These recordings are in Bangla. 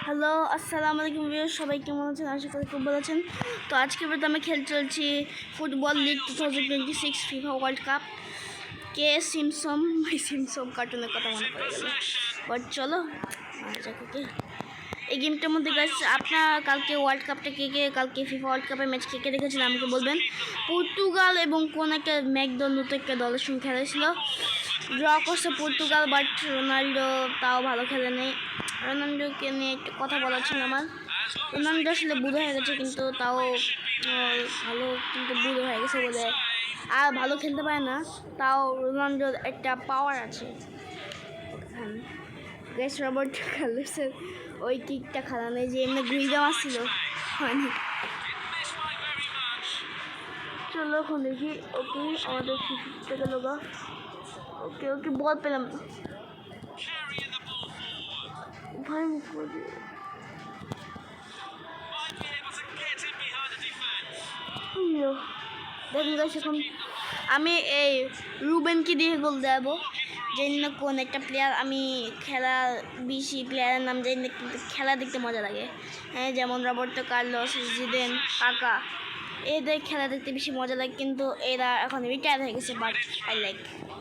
হ্যালো, আসসালামু আলাইকুম ভিউয়ার্স, সবাই কেমন আছেন? আশা করি খুব ভালো আছেন। তো আজকে ভিডিওতে আমি খেলতে চলছি football league 2026 FIFA World Cup. কে সিমসম কার্টুনের কথা মনে পড়ে গেল। বাট চলো ওকে, এই গেমটার মধ্যে গাইস আপনারা কালকে ওয়ার্ল্ড কাপটা কালকে ফিফা ওয়ার্ল্ড কাপের ম্যাচ কে দেখেছেন আমাকে বলবেন। পর্তুগাল এবং কোন একটা ম্যাকদল নতুন একটা দলের সঙ্গে খেলেছিল, ড্র করছে পর্তুগাল, বাট রোনাল্ডো তাও ভালো খেলে নেই। রোনাল্ডোকে নিয়ে একটু কথা বলা ছিল আমার। রোনাল্ডো আসলে বুড়ো হয়ে গেছে, কিন্তু তাও ভালো, কিন্তু বুড়ো হয়ে গেছে বলে আর ভালো খেলতে পারে না। তাও রোনাল্ডোর একটা পাওয়ার আছে। গ্যাস রবার্ট কার্লোসের ওই কিকটা খারাপ, যে এমনি ঘুরে দেওয়া ছিল মানে। চলো এখন দেখি। ওকে, আমাদের থেকে লোক। ওকে ওকে, বল পেলাম ভাই, মুখ দেখুন গাইস, এখন আমি এই রুবেনকে দিয়ে গোল দেবো। জানি না কোন একটা প্লেয়ার, আমি খেলা বেশি প্লেয়ারের নাম জানি না, কিন্তু খেলা দেখতে মজা লাগে। হ্যাঁ, যেমন রবার্টো কার্লোস, জিদেন, কাকা, এদের খেলা দেখতে বেশি মজা লাগে, কিন্তু এরা এখন রিটায়ার হয়ে গেছে। বাট আই লাইক,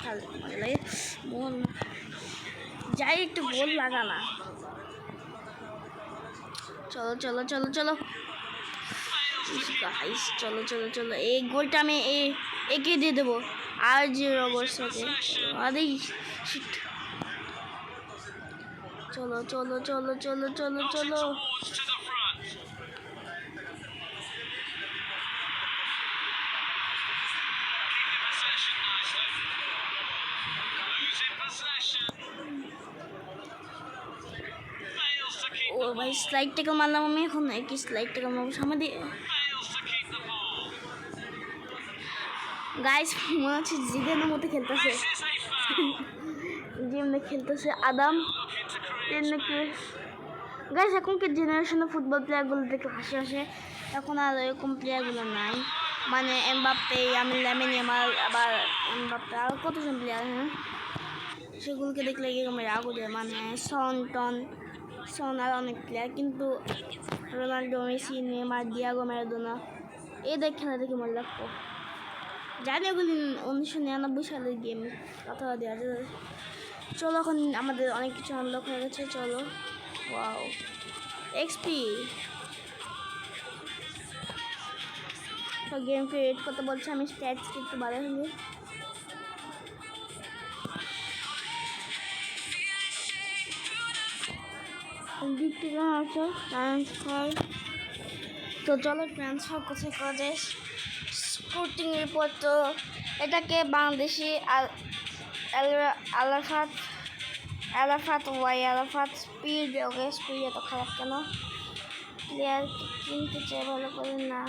খেলা মজা লাগে। মন যাই, একটু গোল লাগা না। চলো চলো চলো চলো গাইস, চলো চলো চলো, এই গোলটা আমি একে দিয়ে দেবো। আর যে রবর্সকে, আরে চলো চলো চলো চলো চলো চলো। ও ভাই, স্লাইড টেকল মারলাম আমি। এখন কি স্লাইড টেকল মারবো সামনে দিয়ে? গাইস মনে হচ্ছে জিদেনের মতো খেলতেছে, যেমনি খেলতেছে আদাম নাকি। গাইস এখনকার জেনারেশনে ফুটবল প্লেয়ারগুলো দেখে হাসি আসে। এখন আর এরকম প্লেয়ারগুলো নাই, মানে এমবাপ্পে, লামিন ইয়ামাল, আবার এমবাপ্পে, আর কতজন প্লেয়ার, হ্যাঁ সেগুলোকে দেখলে এরকম রাগ উঠে। মানে সন আর অনেক প্লেয়ার, কিন্তু Ronaldo, Messi, Neymar, Diego Maradona এদের খেলা দেখে মনে লাগতো। জানি ওগুলি 1999 সালের গেম, কথা দেওয়া যায়। চলো, এখন আমাদের অনেক কিছু আনলক হয়ে গেছে। চলো, ওয়াও, এক্সপি। তো গেম ক্রিয়েট করতে বলছে, আমি স্ট্যাটস একটু বাড়াই হলে। আছে ট্রান্সফার। তো চলো, ট্রান্সফার কোথায় করা যায়? Sporting report. তো এটাকে বাংলাদেশি আলাফাত স্পিড। ওকে, স্পিড এত খারাপ কেন? প্লেয়ার কিনতে চাই ভালো করে না।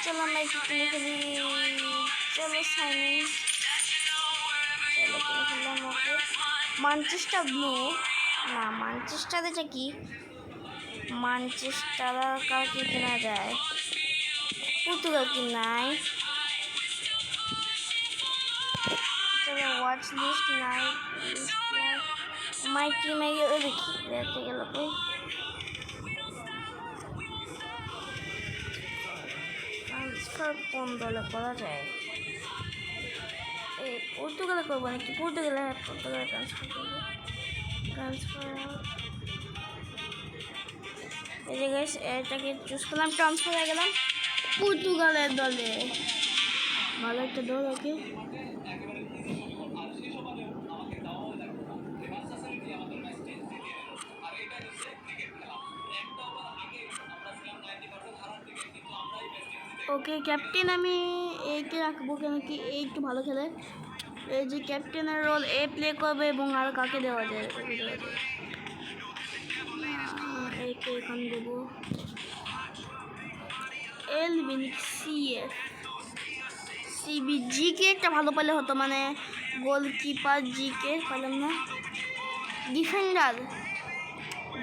চলো আমরা একটু কিনে ফেলি। চলো সাইনিং, চলো কিনে ফেললাম। ওকে, ম্যানচেস্টার ব্লু না, ম্যানচেস্টার এটা কি? ম্যানচেস্টার কাউকে কেনা যায়? পর্তুগাল কি নাই? চলো ওয়াচ লিস্ট নাই, মাই টিম দেখি দেখতে গেল। ট্রান্সফার কোন দলে করা যায়? এই পর্তুগালে করবো নাকি? পর্তুগালে ট্রান্সফার করবো। এই যে গাইস, এটাকে চুজ করলাম, ট্রান্সফার হয়ে গেলাম পর্তুগালের দলে। ভালো একটা দল। ওকে, ওকে, ক্যাপ্টেন আমি এইকে রাখবো, কেন কি এই একটু ভালো খেলে। এই যে ক্যাপ্টেনের রোল এ প্লে করবে, এবং আর কাকে দেওয়া যায়? এইকে এখানে দেবো সিবি একটা ভালো পেলে হতো, মানে গোলকিপার জিকে পেলাম না।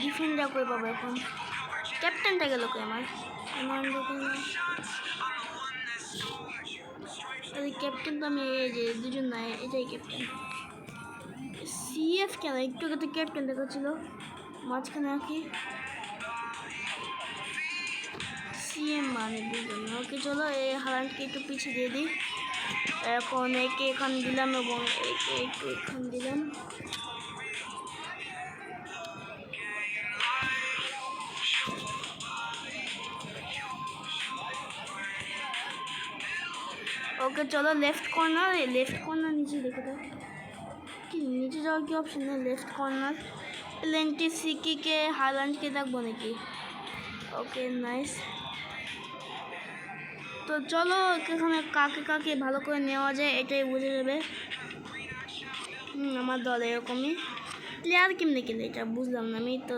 ডিফেন্ডার কই পাবো এখন? ক্যাপ্টেনটা গেল কই আমার? ক্যাপ্টেন তো আমি এই যে দুজন নাই, এটাই ক্যাপ্টেন। সিএফ কেন একটু তো ক্যাপ্টেন দেখাচ্ছিল মাঝখানে আর কি সিএম মানে বুঝলাম না। ওকে চলো এই হালান্ডকে একটু পিছিয়ে দিয়ে দিই। এখন একে এখান দিলাম এবং একে একটু এখান দিলাম। ওকে চলো লেফট কর্নার নিচে রেখে দাও। কি নিচে যাওয়ার কি অপশন নেই? লেফট কর্নার লেন্টি সিকিকে হালান্ডকে রাখবো নাকি? Okay nice. তো চলো এখানে কাকে কাকে ভালো করে নেওয়া যায় এটাই বুঝে যাবে। আমার দল এরকমই প্লেয়ার কেমনে কিনে এটা বুঝলাম না আমি। তো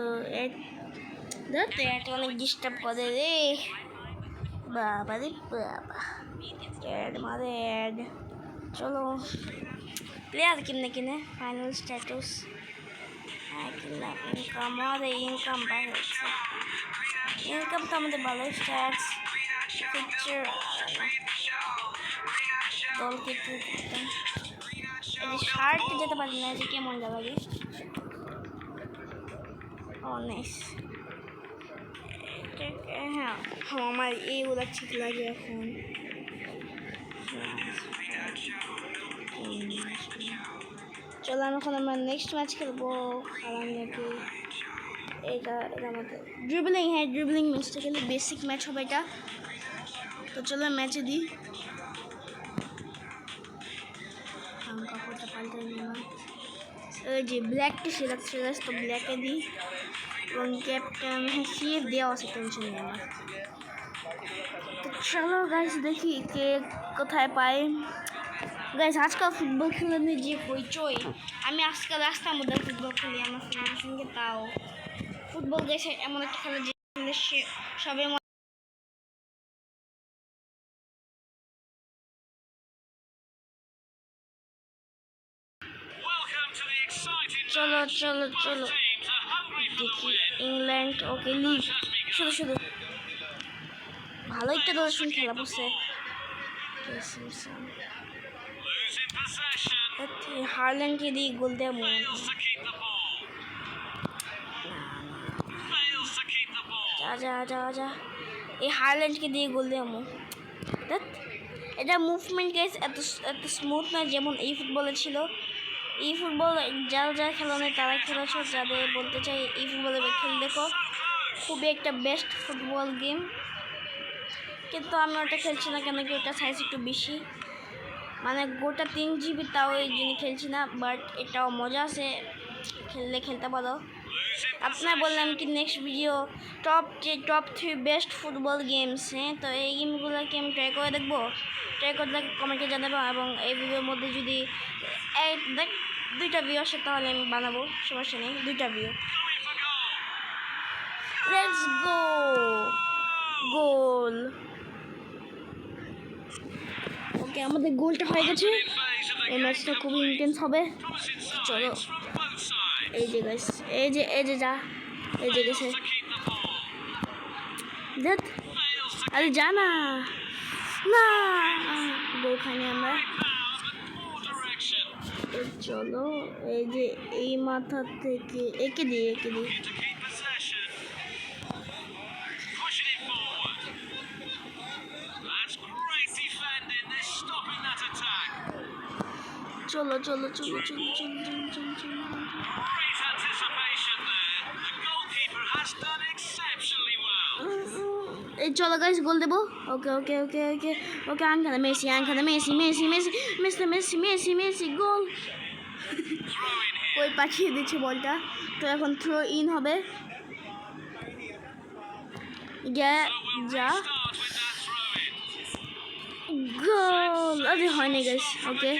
অনেক ডিস্টার্ব করে রে বাবা রে বাবা। মারে অ্যাড। চলো প্লেয়ার কেমনে কিনে ফাইনাল স্ট্যাটাস কিনলাম ইনকাম। আমাদের ইনকাম ভালো হচ্ছে। ইনকাম তো আমাদের ভালো স্ট্যাটস পিকচার দলকে একটু করতাম। এই যে শার্ট যেতে পারি না যে কেমন লাগে। ও নাইস। হ্যাঁ আমার এইগুলো ঠিক লাগে এখন। চলো এখন আমরা নেক্সট ম্যাচ খেলবো। খেলাম নাকি এটা আমাদের ড্রিবলিং। হ্যাঁ ড্রিবলিং ম্যাচটা খেলি বেসিক ম্যাচ হবে এটা। তো চলো ম্যাচে দিই। কাপড়টা পাল্টে নিলাম। ওই যে ব্ল্যাকটা সেরাস তো ব্ল্যাকে দিই এবং ক্যাপ্টেন সিএফ দেওয়া আছে টেনশন নেই আমার। তো চলো গাইস দেখি কে কোথায় পাই। গাইস আজকাল ফুটবল খেলা নিয়ে যে হইচই। আমি আজকাল রাস্তার মধ্যে ফুটবল খেলি আমার ফ্রেন্ডের সঙ্গে। তাও ফুটবল গেছে এমন একটা খেলা যে সবাই চলো চলো চলো দেখি ইংল্যান্ড। ওকে লিভ শুধু ভালো একটা দর্শন খেলা বসে। হারল্যান্ডকে দিয়ে গোল দেবো। যা এই হারল্যান্ডকে দিয়ে গোল দেবো। এটা মুভমেন্ট গাইস এত স্মুথ না যেমন এই ফুটবলে ছিল। এই ফুটবল যারা খেলা নেই তারা খেলেছ। যাদের বলতে চাই এই ফুটবলে খেলে দেখো খুবই একটা বেস্ট ফুটবল গেম। কিন্তু আমি ওটা খেলছি না কেন কি ওটা সাইজ একটু বেশি মানে গোটা 3 GB তাও এই জন্য খেলছি না। বাট এটাও মজা আছে খেলতে পারো। আপনার বললাম কি next video top 3 best football games. হ্যাঁ তো এই গেমগুলোকে আমি ট্রাই করে দেখবো। ট্রাই করে দেখে কমেন্টে জানাবো এবং এই ভিডিওর মধ্যে যদি 2টা ভিউ আসে তাহলে আমি বানাবো। সমস্যা নেই 2টা ভিউ। লেটস গো গোল। ওকে আমাদের গোলটা হয়ে গেছে। এই ম্যাচটা খুবই ইন্টেন্স হবে। চলো এই যে গাইস এই যে গেছে দেখ। আরে যা না গোল খাইনি আমরা। চলো এই যে এই মাথা থেকে একে দিই চলো এই চলো গাইস গোল দেবো। ওকে আনখানে মেসি গোল। ওই পাঠিয়ে দিচ্ছে বলটা। তো এখন থ্রো ইন হবে। যা গোল। আরে হয়নি গাইস। ওকে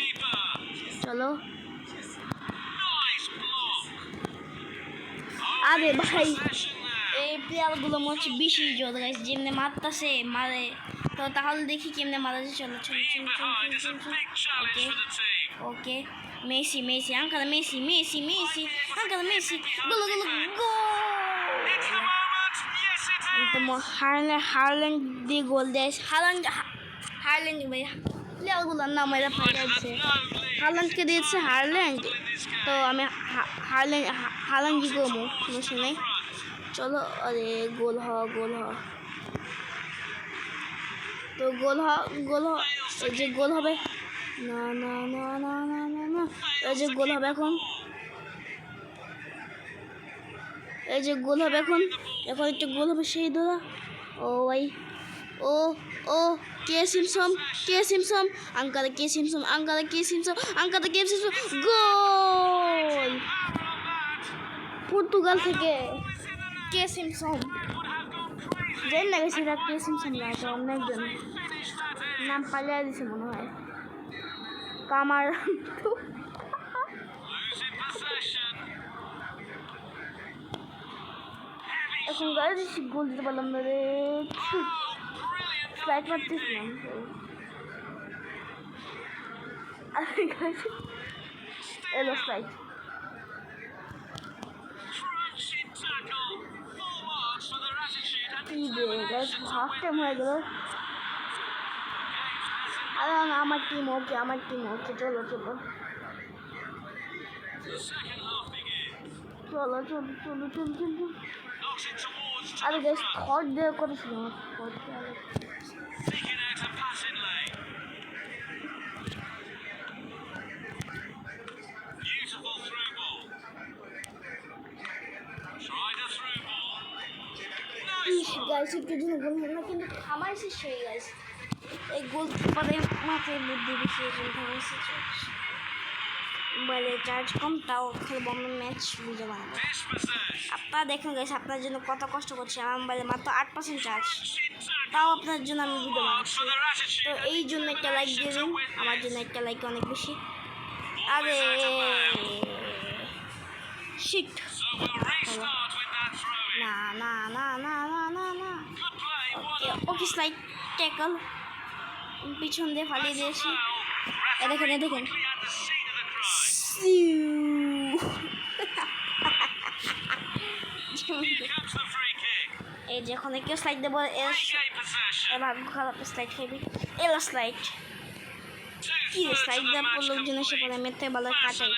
চলো। আরে ভাই এই প্লেয়ারগুলো মনে হচ্ছে বেশি জোর গাইস। যেমনি মারতাছে মারে তো তাহলে দেখি কেমনে মারা যায়। চলো okay Messi uncle Messi goal Haaland দিয়ে গোল দেয়। হারল্যান্ড ভাই প্লেয়ারগুলোর নাম এরা ফাটাচ্ছে। হারল্যান্ডকে দিয়েছে হারল্যান্ড, তো আমি হারল্যান্ড কি করবো, সমস্যা নেই। চলো, আরে গোল হ, তো গোল হ, এই যে গোল হবে, না না না না না না না, এই যে গোল হবে এখন, এই যে গোল হবে এখন একটু গোল হবে সেই ধরা। ও ভাই, ও কে সিমসম আঙ্কালে কে সিমসম গোল পর্তুগাল থেকে কে সিমসম। জেন লাগেছে কে সিমসম না, তো অনেকজন নাম পালিয়ে দিছে মনে হয়। কামার এখন গাড়ি গোল দিতে পারলাম না রে, স্লাইড মারতেছিলাম। এলো স্লাইড, হাফ টাইম হয়ে গেল। আরে আমার টিম ওকে, চলো আরে গাইস থর্ড দেওয়ার কথা ছিল আমার, গাইস একটু জন্য গোল হলো না, কিন্তু আমার শেষ হয়ে গেছে। এই গোল কিপারের মাথায় বুদ্ধি বেশি, মোবাইলে চার্জ কম, তাও খেলবো আমরা ম্যাচ ভিডিও বানাবো। আপনারা দেখুন গাইস, আপনার জন্য কত কষ্ট করছি, আমার মোবাইলে মাত্র 8% চার্জ, তাও আপনার জন্য আমি ভিডিও বানাচ্ছি। তো এই জন্য একটা লাইক দিয়ে দিন, আমার জন্য একটা লাইক অনেক বেশি। আরে শিট, না না না না না না না, ওকে স্লাইড ট্যাকল পিছন দিয়ে ফালিয়ে দিয়েছি। দেখেন এই যে এখন কেউ স্লাইড দেবো, ভাগ্য খারাপ স্লাইড খাইবি। এলো স্লাইড, কি স্লাইড দেওয়ার পর লোকজন এসে পড়ে মেথে ভালো কাটাই।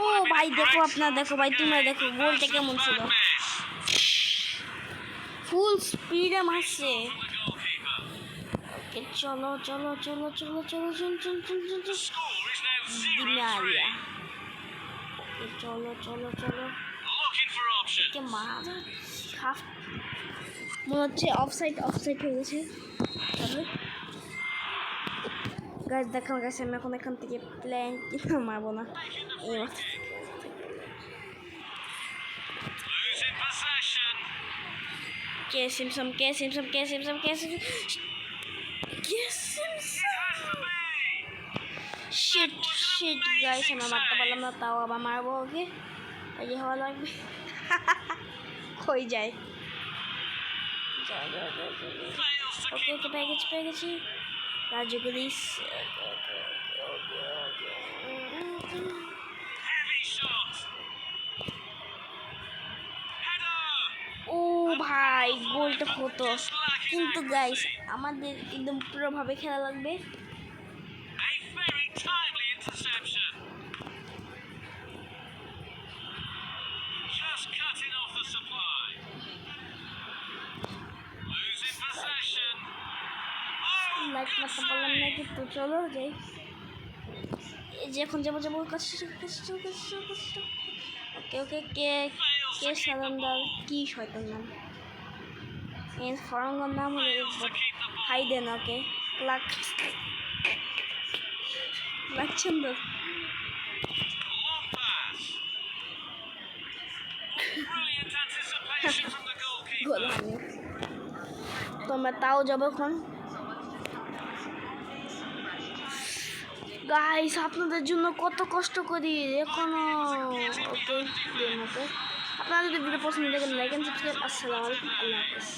ও ভাই দেখো, আপনার দেখো ভাই, তোমরা দেখো গোলটা কেমন ছিল, ফুল স্পিডে মারছে। ওকে চলো দিনারিয়া, চলো হাফ মনে হচ্ছে অফসাইড হয়ে গেছে। গাছ দেখানো গেছে, আমি এখন এখান থেকে প্ল্যান মারবো না। কে সিমসম শিট গাইস, আমি মারতে পারলাম না, তাও আবার মারবো। ওকে এই যে হওয়া লাগবে, হয়ে যায়। ওকে পেয়ে গেছি রাজগুলিস। ও ভাই গোলটা হতো, কিন্তু গাইস আমাদের একদম পুরোভাবে খেলা লাগবে। লাইট মারতে পারলাম না, কিন্তু চলো যাই। এই যে এখন যাবো ওকে কে সালান্দার, কি শয়তান নাম, এর ফরঙ্গর নাম হলো হাইডেন। ওকে লাকচন্দর তোমরা তাও যাবো এখন। গাইস আপনাদের জন্য কত কষ্ট করি এখনো। ওকে আপনারা যদি ভিডিও পছন্দ করেন লাইক এন্ড সাবস্ক্রাইব। আসসালামু আলাইকুম, আল্লাহ হাফেজ।